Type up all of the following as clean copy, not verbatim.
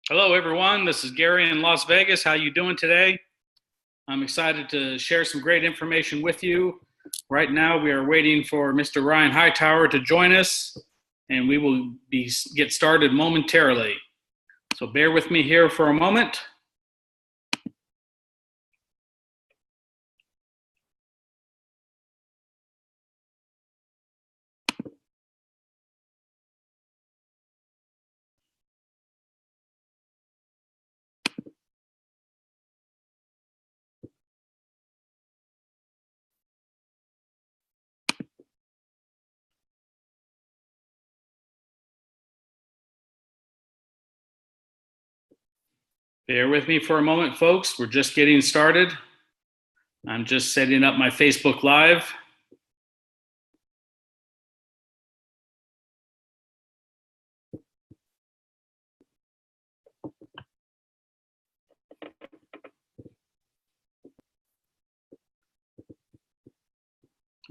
Hello, everyone. This is Gary in Las Vegas. How you doing today? I'm excited to share some great information with you. Right now, we are waiting for Mr. Ryan Hightower to join us, and we will get started momentarily. So bear with me here for a moment. Bear with me for a moment, folks. We're just getting started. I'm just setting up my Facebook Live.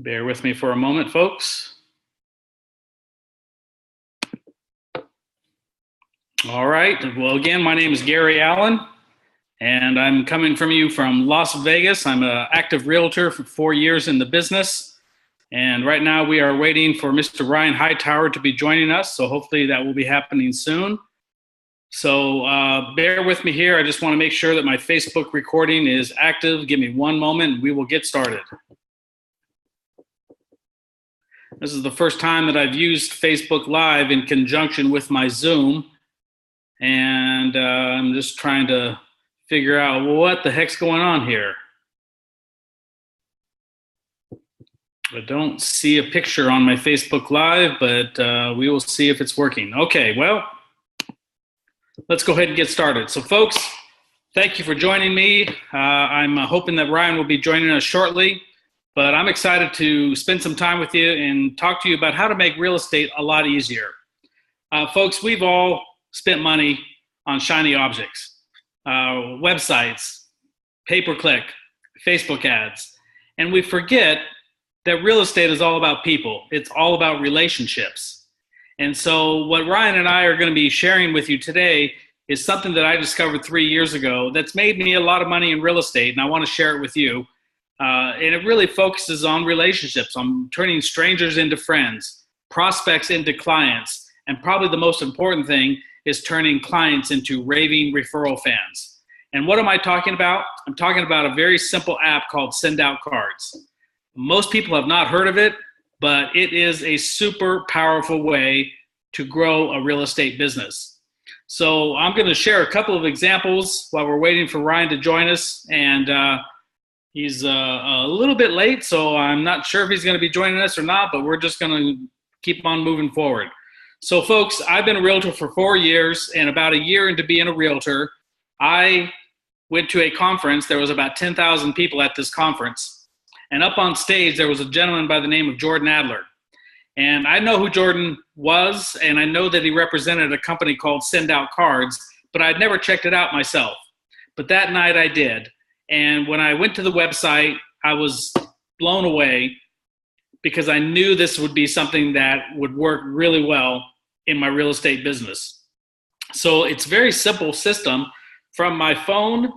Bear with me for a moment, folks. All right. Well, again, my name is Gary Allen, and I'm coming from you from Las Vegas. I'm an active realtor for 4 years in the business. And right now we are waiting for Mr. Ryan Hightower to be joining us. So hopefully that will be happening soon. So bear with me here. I just want to make sure that my Facebook recording is active. Give me one moment and we will get started. This is the first time that I've used Facebook Live in conjunction with my Zoom. And I'm just trying to figure out what the heck's going on here. I don't see a picture on my Facebook Live, but we will see if it's working. Okay, well, let's go ahead and get started. So folks, thank you for joining me. I'm hoping that Ryan will be joining us shortly, but I'm excited to spend some time with you and talk to you about how to make real estate a lot easier. Folks, we've all spent money on shiny objects, websites, pay-per-click, Facebook ads, and we forget that real estate is all about people. It's all about relationships. And so what Ryan and I are going to be sharing with you today is something that I discovered 3 years ago that's made me a lot of money in real estate, and I want to share it with you. And it really focuses on relationships, on turning strangers into friends, prospects into clients, and probably the most important thing is turning clients into raving referral fans. And what am I talking about? I'm talking about a very simple app called Send Out Cards. Most people have not heard of it, but it is a super powerful way to grow a real estate business. So I'm going to share a couple of examples while we're waiting for Ryan to join us. And he's a little bit late, so I'm not sure if he's going to be joining us or not, but we're just going to keep on moving forward. So folks, I've been a realtor for 4 years, and about a year into being a realtor, I went to a conference. There was about 10,000 people at this conference. And up on stage, there was a gentleman by the name of Jordan Adler. And I know who Jordan was, and I know that he represented a company called Send Out Cards, but I'd never checked it out myself. But that night I did. And when I went to the website, I was blown away because I knew this would be something that would work really well in my real estate business. So it's a very simple system. From my phone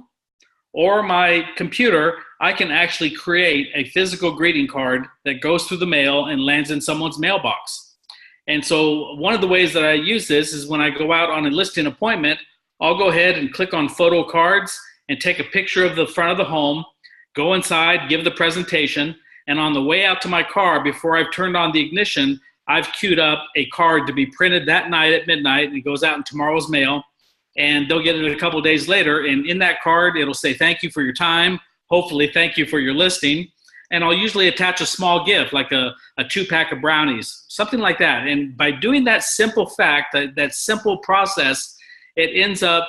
or my computer, I can actually create a physical greeting card that goes through the mail and lands in someone's mailbox. And so one of the ways that I use this is when I go out on a listing appointment, I'll go ahead and click on photo cards and take a picture of the front of the home, go inside, give the presentation, and on the way out to my car, before I've turned on the ignition, I've queued up a card to be printed that night at midnight, and it goes out in tomorrow's mail, and they'll get it a couple of days later, and in that card, it'll say, thank you for your time, hopefully thank you for your listing, and I'll usually attach a small gift, like a 2-pack of brownies, something like that. And by doing that simple fact, that simple process, it ends up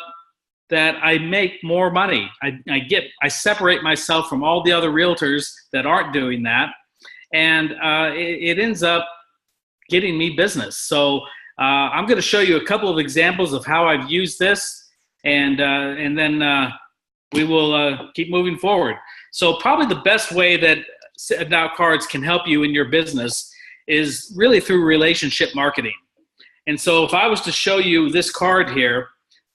that I make more money. I separate myself from all the other realtors that aren't doing that, and it ends up getting me business. So I'm going to show you a couple of examples of how I've used this, and then we will keep moving forward. So probably the best way that Send Out Cards can help you in your business is really through relationship marketing. And so if I was to show you this card here,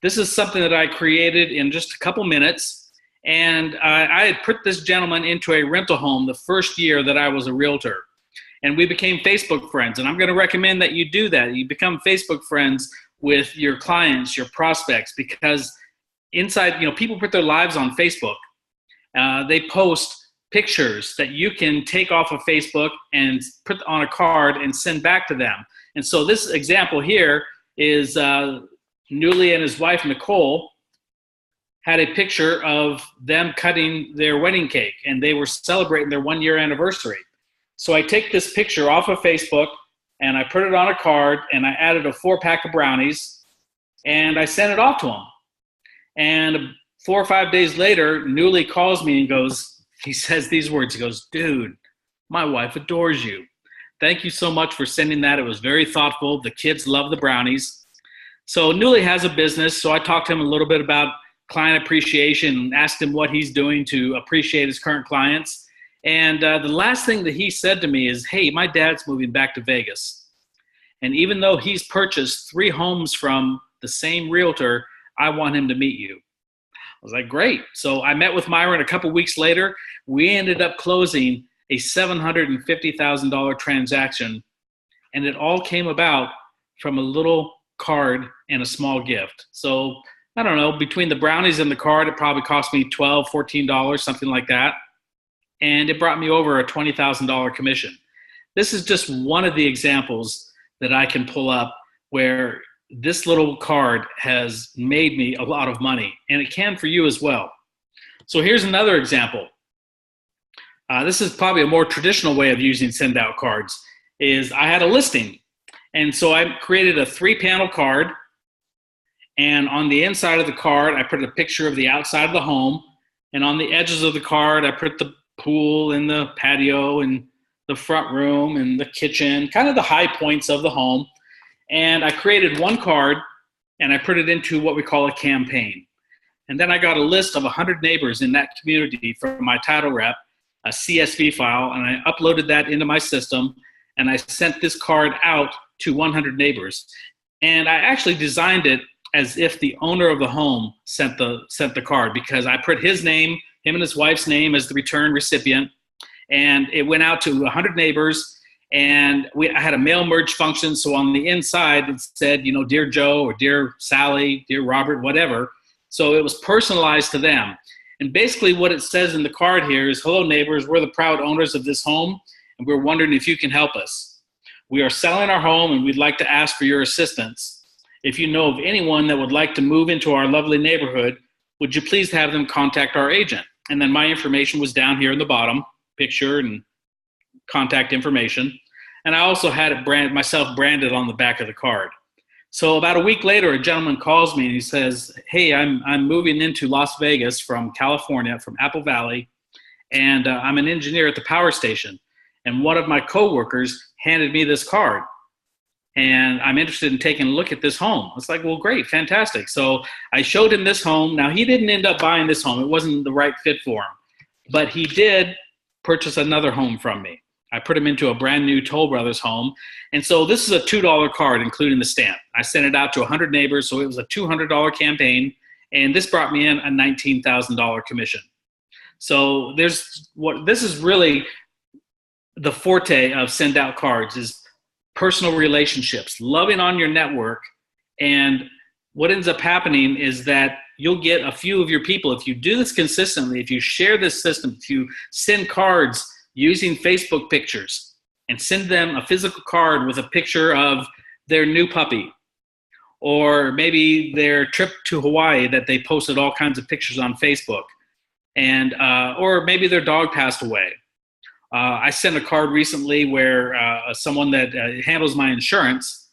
This is something that I created in just a couple minutes. And I had put this gentleman into a rental home the first year that I was a realtor. And we became Facebook friends. And I'm going to recommend that you do that. You become Facebook friends with your clients, your prospects, because inside, people put their lives on Facebook. They post pictures that you can take off of Facebook and put on a card and send back to them. And so this example here is Newly and his wife, Nicole, had a picture of them cutting their wedding cake, and they were celebrating their 1-year anniversary. So I take this picture off of Facebook, and I put it on a card, and I added a 4-pack of brownies, and I sent it off to him. And 4 or 5 days later, Newly calls me and he says these words, he goes, "Dude, my wife adores you. Thank you so much for sending that. It was very thoughtful. The kids love the brownies." So Newly has a business, so I talked to him a little bit about client appreciation and asked him what he's doing to appreciate his current clients. And the last thing that he said to me is, "Hey, my dad's moving back to Vegas. And even though he's purchased 3 homes from the same realtor, I want him to meet you." I was like, great. So I met with Myron a couple weeks later. We ended up closing a $750,000 transaction. And it all came about from a little card and a small gift. So I don't know, between the brownies and the card, it probably cost me $12, $14, something like that. And it brought me over a $20,000 commission. This is just one of the examples that I can pull up where this little card has made me a lot of money, and it can for you as well. So here's another example. This is probably a more traditional way of using send out cards. Is I had a listing, and so I created a 3-panel card, and on the inside of the card I put a picture of the outside of the home, and on the edges of the card I put the pool and the patio and the front room and the kitchen, kind of the high points of the home. And I created one card and I put it into what we call a campaign. And then I got a list of 100 neighbors in that community from my title rep, a CSV file, and I uploaded that into my system, and I sent this card out to 100 neighbors. And I actually designed it as if the owner of the home sent the card, because I put his name, him and his wife's name as the return recipient, and it went out to 100 neighbors. And I had a mail merge function, so on the inside it said, Dear Joe or Dear Sally, Dear Robert, whatever. So it was personalized to them. And basically what it says in the card here is, "Hello neighbors, we're the proud owners of this home, and we're wondering if you can help us. We are selling our home and we'd like to ask for your assistance. If you know of anyone that would like to move into our lovely neighborhood, would you please have them contact our agent?" And then my information was down here in the bottom, picture and contact information. And I also had it myself branded on the back of the card. So about a week later, a gentleman calls me and he says, "Hey, I'm moving into Las Vegas from California, from Apple Valley, and I'm an engineer at the power station. And one of my coworkers handed me this card, and I'm interested in taking a look at this home." I was like, well, great, fantastic. So I showed him this home. Now, he didn't end up buying this home. It wasn't the right fit for him. But he did purchase another home from me. I put him into a brand new Toll Brothers home. And so this is a $2 card, including the stamp. I sent it out to 100 neighbors, so it was a $200 campaign. And this brought me in a $19,000 commission. So this is really the forte of send out cards, is personal relationships, loving on your network. And what ends up happening is that you'll get a few of your people. If you do this consistently, if you share this system, if you send cards using Facebook pictures and send them a physical card with a picture of their new puppy, or maybe their trip to Hawaii that they posted all kinds of pictures on Facebook, and or maybe their dog passed away. I sent a card recently where someone that handles my insurance,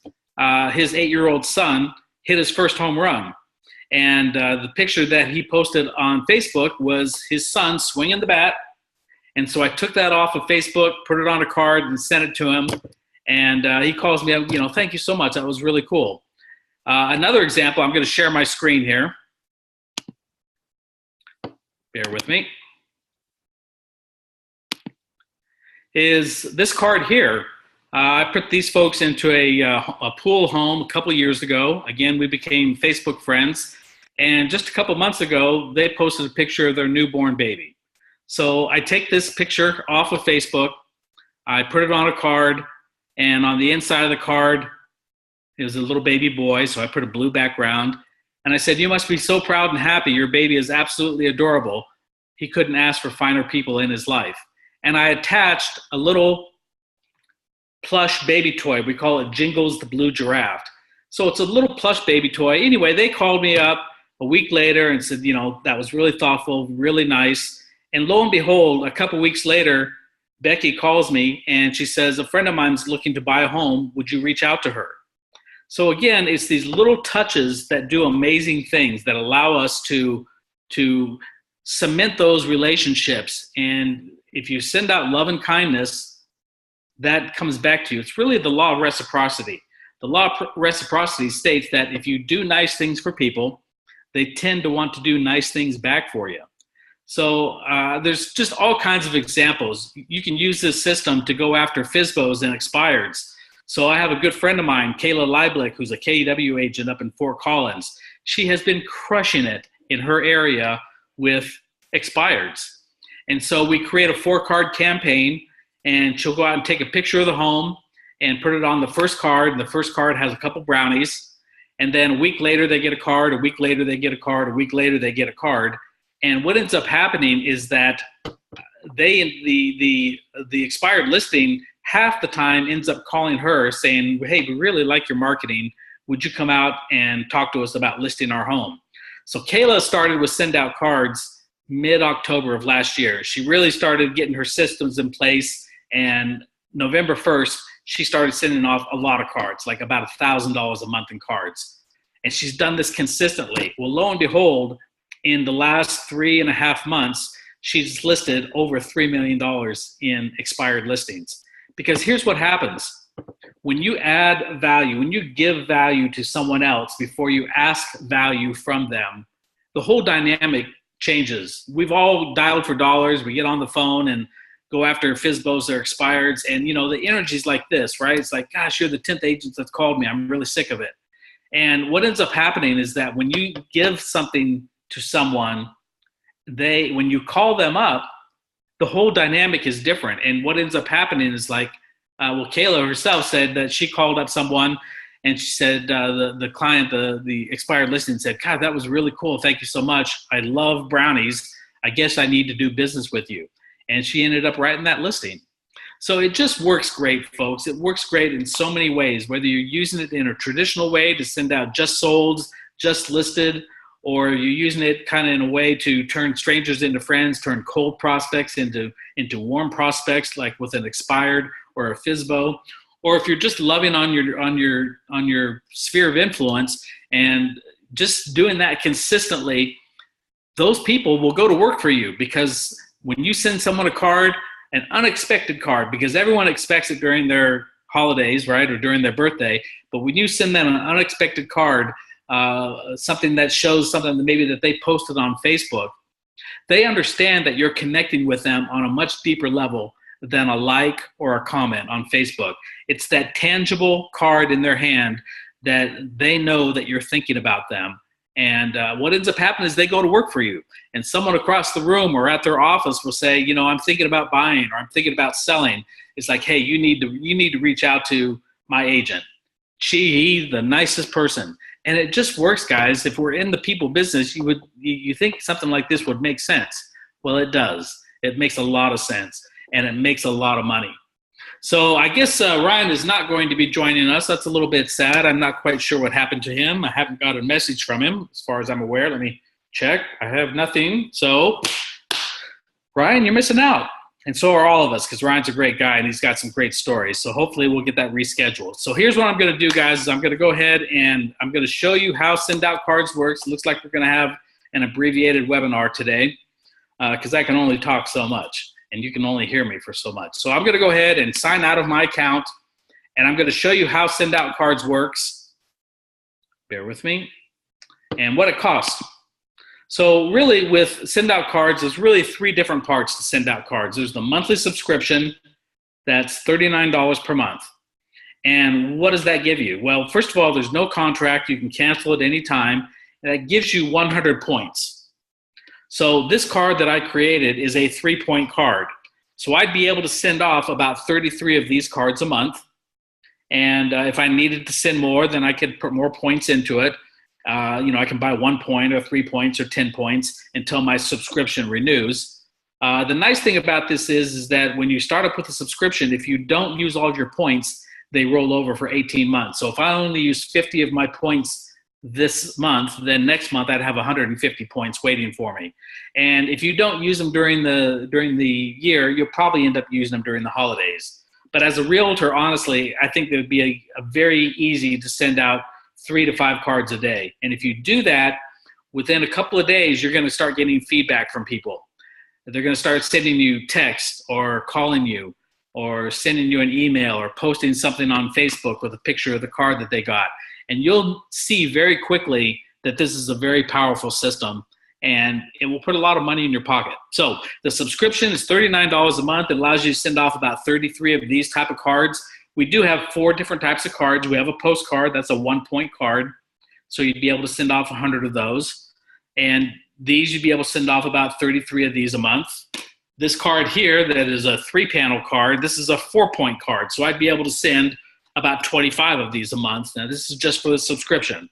his 8-year-old son hit his first home run. And the picture that he posted on Facebook was his son swinging the bat. And so I took that off of Facebook, put it on a card, and sent it to him. And he calls me, "Thank you so much. That was really cool." Another example, I'm going to share my screen here. Bear with me. Is this card here. I put these folks into a pool home a couple years ago. Again, we became Facebook friends. And just a couple months ago, they posted a picture of their newborn baby. So I take this picture off of Facebook, I put it on a card, and on the inside of the card is a little baby boy. So I put a blue background, and I said, "You must be so proud and happy. Your baby is absolutely adorable. He couldn't ask for finer people in his life." And I attached a little plush baby toy. We call it Jingles the Blue Giraffe. So it's a little plush baby toy. Anyway, they called me up a week later and said, that was really thoughtful, really nice. And lo and behold, a couple weeks later, Becky calls me and she says, "A friend of mine's looking to buy a home. Would you reach out to her?" So again, it's these little touches that do amazing things that allow us to cement those relationships. And if you send out love and kindness, that comes back to you. It's really the law of reciprocity. The law of reciprocity states that if you do nice things for people, they tend to want to do nice things back for you. So there's just all kinds of examples. You can use this system to go after FSBOs and expireds. So I have a good friend of mine, Kayla Lieblich, who's a KW agent up in Fort Collins. She has been crushing it in her area with expireds. And so we create a 4-card campaign, and she'll go out and take a picture of the home and put it on the first card. And the first card has a couple brownies. And then a week later, they get a card. A week later, they get a card. A week later, they get a card. And what ends up happening is that the expired listing half the time ends up calling her saying, "Hey, we really like your marketing. Would you come out and talk to us about listing our home?" So Kayla started with send out cards mid-October of last year. She really started getting her systems in place, and November 1st, she started sending off a lot of cards, like about $1,000 a month in cards. And she's done this consistently. Well, lo and behold, in the last 3.5 months, she's listed over $3 million in expired listings. Because here's what happens. When you add value, when you give value to someone else before you ask value from them, the whole dynamic changes. We've all dialed for dollars. We get on the phone and go after FSBOs or expireds. And, the energy's like this, right? It's like, gosh, you're the 10th agent that's called me. I'm really sick of it. And what ends up happening is that when you give something to someone, when you call them up, the whole dynamic is different. And what ends up happening is like, Kayla herself said that she called up someone and she said, the client, the expired listing said, "God, that was really cool. Thank you so much. I love brownies. I guess I need to do business with you." And she ended up writing that listing. So it just works great, folks. It works great in so many ways, whether you're using it in a traditional way to send out just solds, just listed, or you're using it kind of in a way to turn strangers into friends, turn cold prospects into warm prospects, like with an expired or a FSBO, or if you're just loving on your sphere of influence and just doing that consistently, those people will go to work for you. Because when you send someone a card, an unexpected card, because everyone expects it during their holidays, right, or during their birthday, but when you send them an unexpected card, something that shows something that maybe that they posted on Facebook, they understand that you're connecting with them on a much deeper level than a like or a comment on Facebook. It's that tangible card in their hand that they know that you're thinking about them. And what ends up happening is they go to work for you. And someone across the room or at their office will say, "I'm thinking about buying, or I'm thinking about selling." It's like, "Hey, you need to reach out to my agent. He's the nicest person." And it just works, guys. If we're in the people business, you think something like this would make sense. Well, it does. It makes a lot of sense, and it makes a lot of money. So I guess Ryan is not going to be joining us. That's a little bit sad. I'm not quite sure what happened to him. I haven't got a message from him as far as I'm aware. Let me check. I have nothing. So Ryan, you're missing out. And so are all of us, because Ryan's a great guy and he's got some great stories. So hopefully we'll get that rescheduled. So here's what I'm going to do, guys, is I'm going to go ahead and I'm going to show you how Send Out Cards works. It looks like we're going to have an abbreviated webinar today because I can only talk so much and you can only hear me for so much. So I'm going to go ahead and sign out of my account, and I'm going to show you how Send Out Cards works. Bear with me. And what it costs. So really with Send Out Cards, there's really 3 different parts to Send Out Cards. There's the monthly subscription, that's $39 per month. And what does that give you? Well, first of all, there's no contract. You can cancel at any time. that gives you 100 points. So this card that I created is a 3-point card. So I'd be able to send off about 33 of these cards a month. And if I needed to send more, then I could put more points into it. I can buy 1 point or 3 points or 10 points until my subscription renews. The nice thing about this is that when you start up with a subscription, if you don't use all of your points, they roll over for 18 months. So if I only use 50 of my points this month, then next month I'd have 150 points waiting for me. And if you don't use them during the year, you'll probably end up using them during the holidays. But as a realtor, honestly, I think it would be a very easy to send out 3 to 5 cards a day. And if you do that, within a couple of days, you're going to start getting feedback from people. They're going to start sending you text or calling you or sending you an email or posting something on Facebook with a picture of the card that they got. And you'll see very quickly that this is a very powerful system, and it will put a lot of money in your pocket. So the subscription is $39 a month. It allows you to send off about 33 of these type of cards. We do have 4 different types of cards. We have a postcard. That's a 1-point card. So you'd be able to send off 100 of those. And these, you'd be able to send off about 33 of these a month. This card here that is a 3-panel card, this is a 4-point card. So I'd be able to send about 25 of these a month. Now, this is just for the subscription.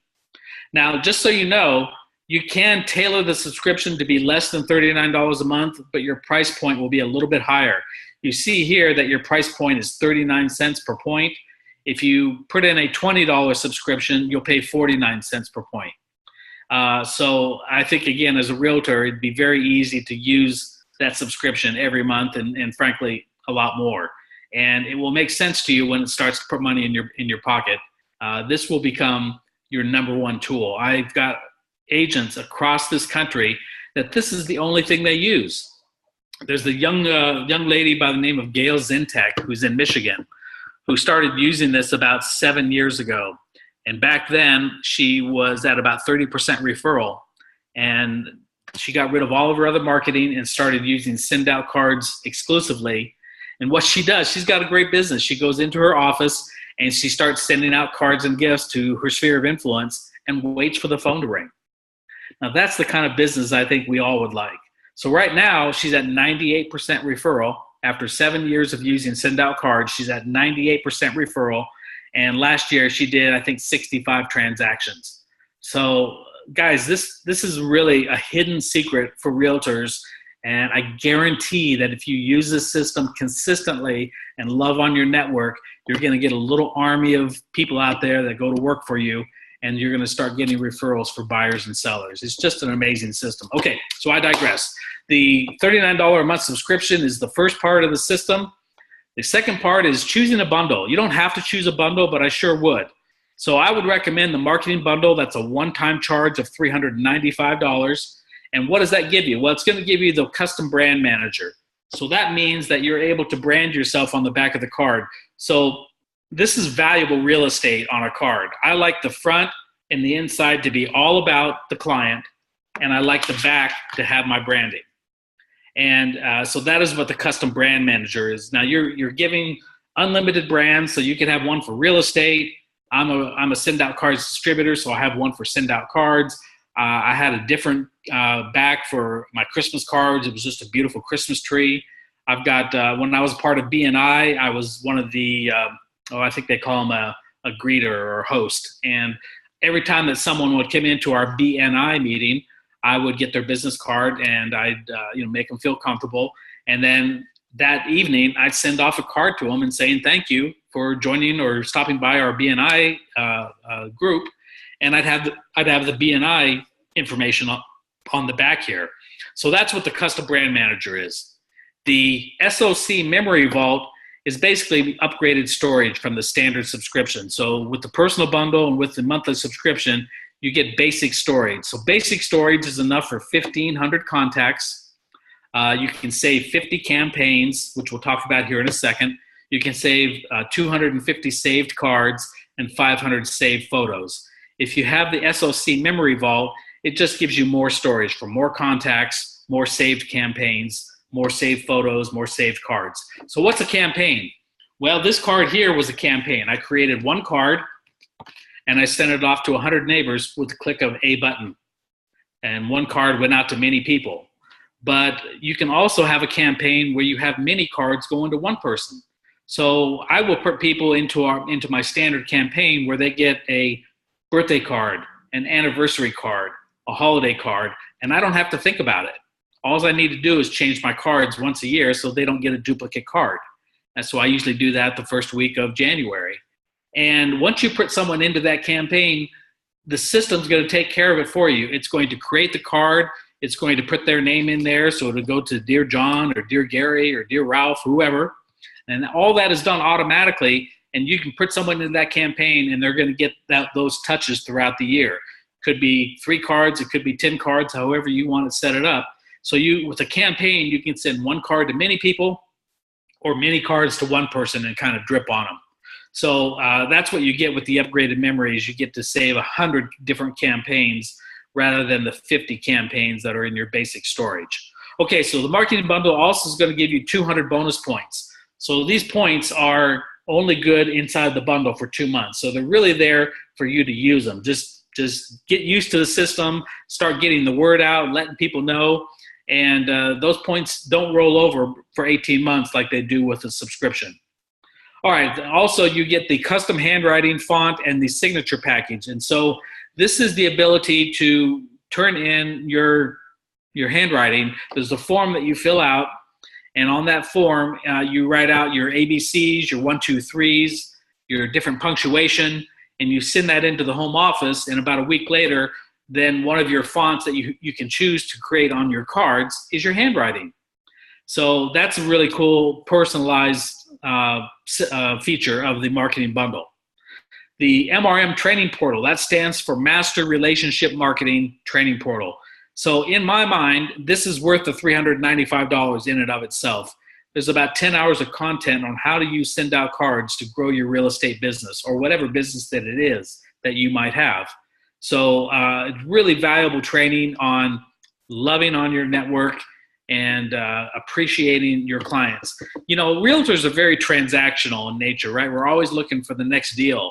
Now, just so you know, you can tailor the subscription to be less than $39 a month, but your price point will be a little bit higher. You see here that your price point is 39 cents per point. If you put in a $20 subscription, you'll pay 49 cents per point. So I think, again, as a realtor, it'd be very easy to use that subscription every month and frankly, a lot more. And it will make sense to you when it starts to put money in your pocket. This will become your number one tool. I've got agents across this country that this is the only thing they use. There's a young lady by the name of Gail Zintek, who's in Michigan, who started using this about 7 years ago. And back then, she was at about 30% referral. And she got rid of all of her other marketing and started using send out cards exclusively. And what she does, she's got a great business. She goes into her office and she starts sending out cards and gifts to her sphere of influence and waits for the phone to ring. Now, that's the kind of business I think we all would like. So right now, she's at 98% referral. After 7 years of using send out cards, she's at 98% referral. And last year, she did, I think, 65 transactions. So guys, this is really a hidden secret for realtors. And I guarantee that if you use this system consistently and love on your network, you're going to get a little army of people out there that go to work for you, and you're going to start getting referrals for buyers and sellers. It's just an amazing system. Okay, so I digress. The $39 a month subscription is the first part of the system. The second part is choosing a bundle. You don't have to choose a bundle, but I sure would. So I would recommend the marketing bundle. That's a one-time charge of $395. And what does that give you? Well, it's going to give you the custom brand manager. So that means that you're able to brand yourself on the back of the card. So this is valuable real estate on a card. I like the front and the inside to be all about the client, and I like the back to have my branding. And so that is what the custom brand manager is. Now you're giving unlimited brands, so you can have one for real estate. I'm a send out cards distributor, so I have one for send out cards. I had a different back for my Christmas cards. It was just a beautiful Christmas tree. I've got, when I was part of BNI, I was one of the, I think they call them a greeter or host. And every time that someone would come into our BNI meeting, I would get their business card and I'd make them feel comfortable. And then that evening, I'd send off a card to them and saying thank you for joining or stopping by our BNI group. And I'd have the BNI information on the back here. So that's what the custom brand manager is. The SOC Memory Vault is basically upgraded storage from the standard subscription. So with the personal bundle and with the monthly subscription, you get basic storage. So basic storage is enough for 1,500 contacts. You can save 50 campaigns, which we'll talk about here in a second. You can save 250 saved cards and 500 saved photos. If you have the SOC Memory Vault, it just gives you more storage for more contacts, more saved campaigns, more saved photos, more saved cards. So what's a campaign? Well, this card here was a campaign. I created one card and I sent it off to 100 neighbors with the click of a button. and one card went out to many people. But you can also have a campaign where you have many cards going to one person. So I will put people into my standard campaign where they get a birthday card, an anniversary card, a holiday card, and I don't have to think about it. All I need to do is change my cards once a year so they don't get a duplicate card. And so I usually do that the first week of January. And once you put someone into that campaign, the system's going to take care of it for you. It's going to create the card. It's going to put their name in there. So it'll go to Dear John or Dear Gary or Dear Ralph, whoever. And all that is done automatically. And you can put someone in that campaign and they're going to get those touches throughout the year. Could be 3 cards. It could be 10 cards, however you want to set it up. So with a campaign, you can send one card to many people or many cards to one person and kind of drip on them. So that's what you get with the upgraded memories. You get to save 100 different campaigns rather than the 50 campaigns that are in your basic storage. Okay, so the marketing bundle also is going to give you 200 bonus points. So these points are only good inside the bundle for 2 months. So they're really there for you to use them. Just get used to the system, start getting the word out, letting people know. And those points don't roll over for 18 months like they do with a subscription. All right, also you get the custom handwriting font and the signature package. And so this is the ability to turn in your handwriting. There's a form that you fill out, and on that form, you write out your ABCs, your 1, 2, 3s, your different punctuation, and you send that into the home office, and about a week later, then one of your fonts that you can choose to create on your cards is your handwriting. So that's a really cool personalized feature of the marketing bundle. The MRM training portal, that stands for Master Relationship Marketing Training Portal. So in my mind, this is worth the $395 in and of itself. There's about 10 hours of content on how do you send out cards to grow your real estate business or whatever business that it is that you might have. So it's really valuable training on loving on your network and appreciating your clients. You know, realtors are very transactional in nature, right? We're always looking for the next deal.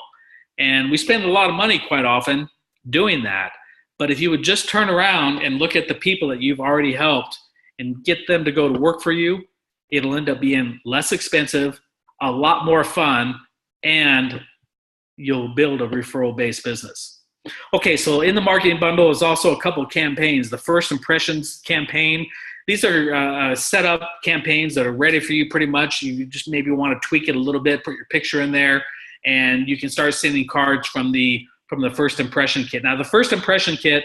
And we spend a lot of money quite often doing that. But if you would just turn around and look at the people that you've already helped and get them to go to work for you, it'll end up being less expensive, a lot more fun, and you'll build a referral-based business. Okay, so in the marketing bundle is also a couple of campaigns. The First Impressions campaign. These are set up campaigns that are ready for you pretty much. You just maybe want to tweak it a little bit, put your picture in there, and you can start sending cards from the First Impression Kit. Now, the First Impression Kit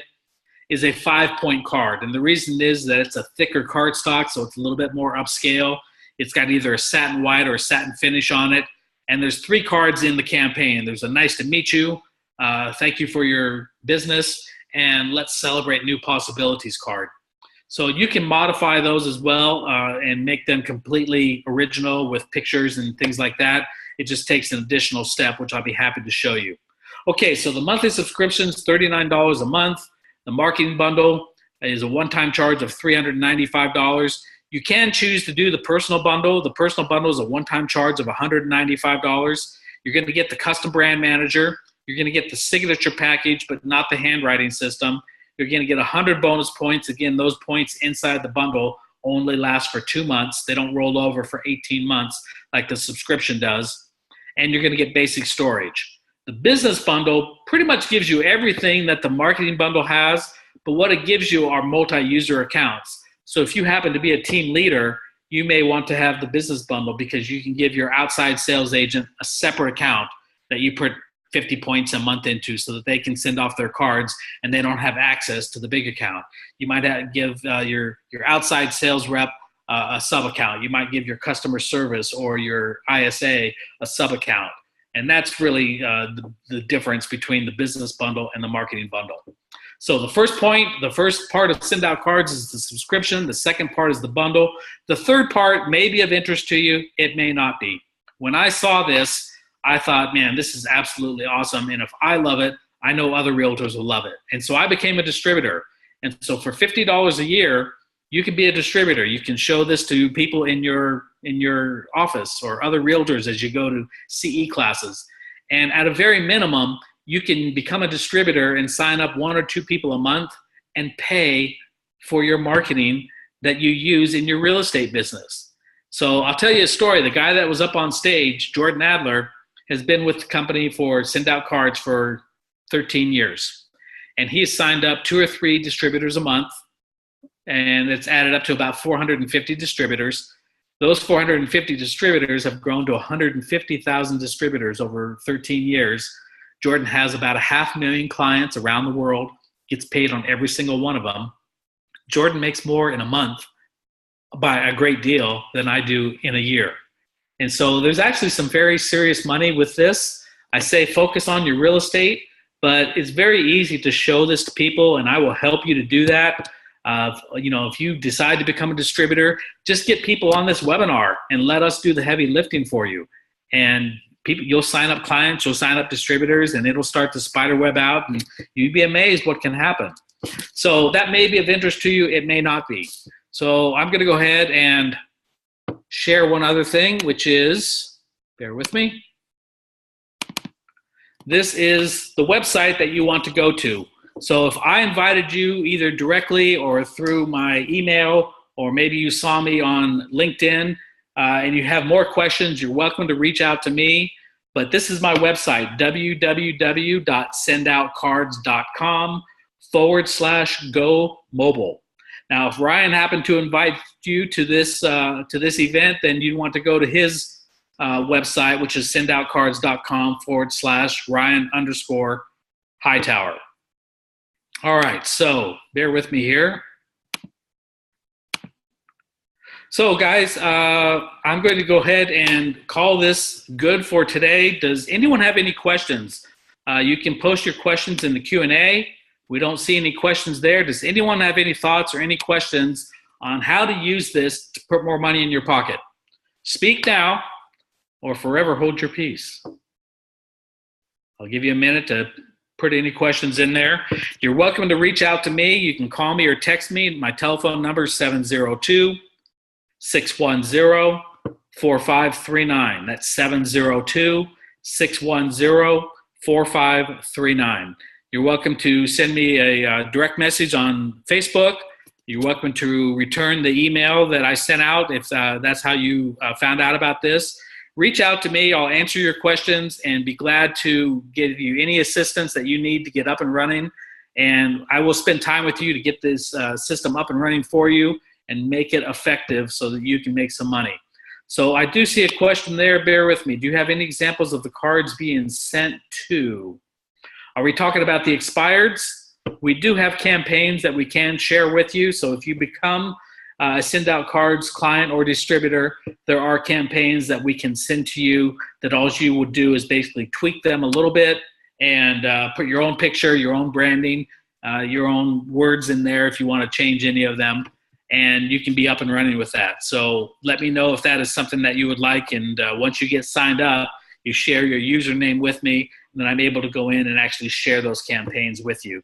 is a 5-point card, and the reason is that it's a thicker cardstock, so it's a little bit more upscale. It's got either a satin white or a satin finish on it, and there's 3 cards in the campaign. There's a nice to meet you, thank you for your business, and let's celebrate new possibilities card. So you can modify those as well and make them completely original with pictures and things like that. It just takes an additional step, which I'll be happy to show you. Okay, so the monthly subscription is $39 a month. The marketing bundle is a one-time charge of $395. You can choose to do the personal bundle. The personal bundle is a one-time charge of $195. You're going to get the custom brand manager. You're going to get the signature package, but not the handwriting system. You're going to get 100 bonus points. Again, those points inside the bundle only last for 2 months. They don't roll over for 18 months like the subscription does. And you're going to get basic storage. The business bundle pretty much gives you everything that the marketing bundle has, but what it gives you are multi-user accounts. So if you happen to be a team leader, you may want to have the business bundle because you can give your outside sales agent a separate account that you put 50 points a month into so that they can send off their cards and they don't have access to the big account. You might give your outside sales rep a sub account. You might give your customer service or your ISA a sub account. And that's really the difference between the business bundle and the marketing bundle. So the first part of send out cards is the subscription. The second part is the bundle. The third part may be of interest to you. It may not be. When I saw this, I thought, man, this is absolutely awesome. And if I love it, I know other realtors will love it. And so I became a distributor. And so for $50 a year, you can be a distributor. You can show this to people in your office or other realtors as you go to CE classes. And at a very minimum, you can become a distributor and sign up 1 or 2 people a month and pay for your marketing that you use in your real estate business. So I'll tell you a story. The guy that was up on stage, Jordan Adler, has been with the company for Send Out Cards for 13 years. And he's signed up 2 or 3 distributors a month, and it's added up to about 450 distributors. Those 450 distributors have grown to 150,000 distributors over 13 years. Jordan has about 500,000 clients around the world, gets paid on every single one of them. Jordan makes more in a month by a great deal than I do in a year. And so there's actually some very serious money with this. I say focus on your real estate, but it's very easy to show this to people, and I will help you to do that. If you decide to become a distributor, just get people on this webinar and let us do the heavy lifting for you. And you'll sign up clients, you'll sign up distributors, and it'll start to spider web out, and you'd be amazed what can happen. So that may be of interest to you, it may not be. So I'm gonna go ahead and share one other thing, which is, bear with me. This is the website that you want to go to. So if I invited you either directly or through my email, or maybe you saw me on LinkedIn and you have more questions, you're welcome to reach out to me. But this is my website, www.sendoutcards.com/go mobile. Now, if Ryan happened to invite you to this event, then you'd want to go to his website, which is sendoutcards.com/Ryan_Hightower. All right, so bear with me here. So guys, I'm going to go ahead and call this good for today. Does anyone have any questions? You can post your questions in the Q&A. We don't see any questions there. Does anyone have any thoughts or any questions on how to use this to put more money in your pocket? Speak now or forever hold your peace. I'll give you a minute to put any questions in there. You're welcome to reach out to me. You can call me or text me. My telephone number is 702-610-4539. That's 702-610-4539. You're welcome to send me a direct message on Facebook. You're welcome to return the email that I sent out if that's how you found out about this. Reach out to me. I'll answer your questions and be glad to give you any assistance that you need to get up and running. And I will spend time with you to get this system up and running for you and make it effective so that you can make some money. So I do see a question there. Bear with me. Do you have any examples of the cards being sent to? Are we talking about the expireds? We do have campaigns that we can share with you. So if you become a Send Out Cards client or distributor, there are campaigns that we can send to you that all you would do is basically tweak them a little bit and put your own picture, your own branding, your own words in there if you want to change any of them, and you can be up and running with that. So let me know if that is something that you would like, and once you get signed up, you share your username with me, and then I'm able to go in and actually share those campaigns with you.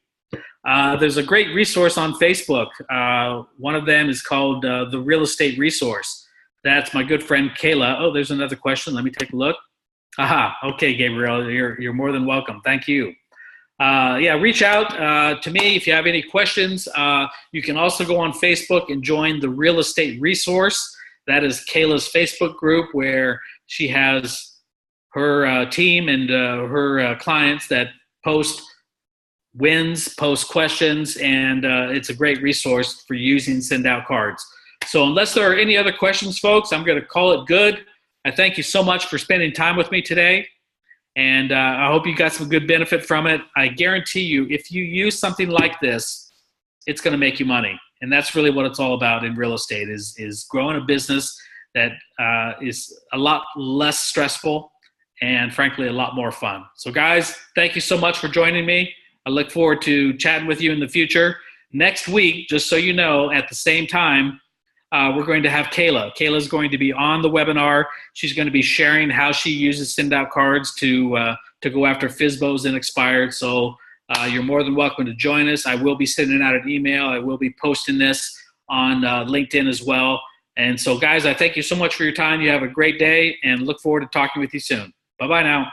There's a great resource on Facebook. One of them is called the Real Estate Resource. That's my good friend Kayla. Oh, there's another question. Let me take a look. Aha, okay, Gabriel, you're more than welcome. Thank you. Yeah, reach out to me if you have any questions. You can also go on Facebook and join the Real Estate Resource. That is Kayla's Facebook group where she has her team and her clients that post wins, post questions, and it's a great resource for using Send Out Cards. So unless there are any other questions, folks, I'm going to call it good. I thank you so much for spending time with me today, and I hope you got some good benefit from it. I guarantee you, if you use something like this, it's going to make you money, and that's really what it's all about in real estate, is growing a business that is a lot less stressful and, frankly, a lot more fun. So, guys, thank you so much for joining me. I look forward to chatting with you in the future. Next week, just so you know, at the same time, we're going to have Kayla. Kayla's going to be on the webinar. She's going to be sharing how she uses Send Out Cards to go after FSBOs and expired. So you're more than welcome to join us. I will be sending out an email. I will be posting this on LinkedIn as well. And so, guys, I thank you so much for your time. You have a great day, and look forward to talking with you soon. Bye-bye now.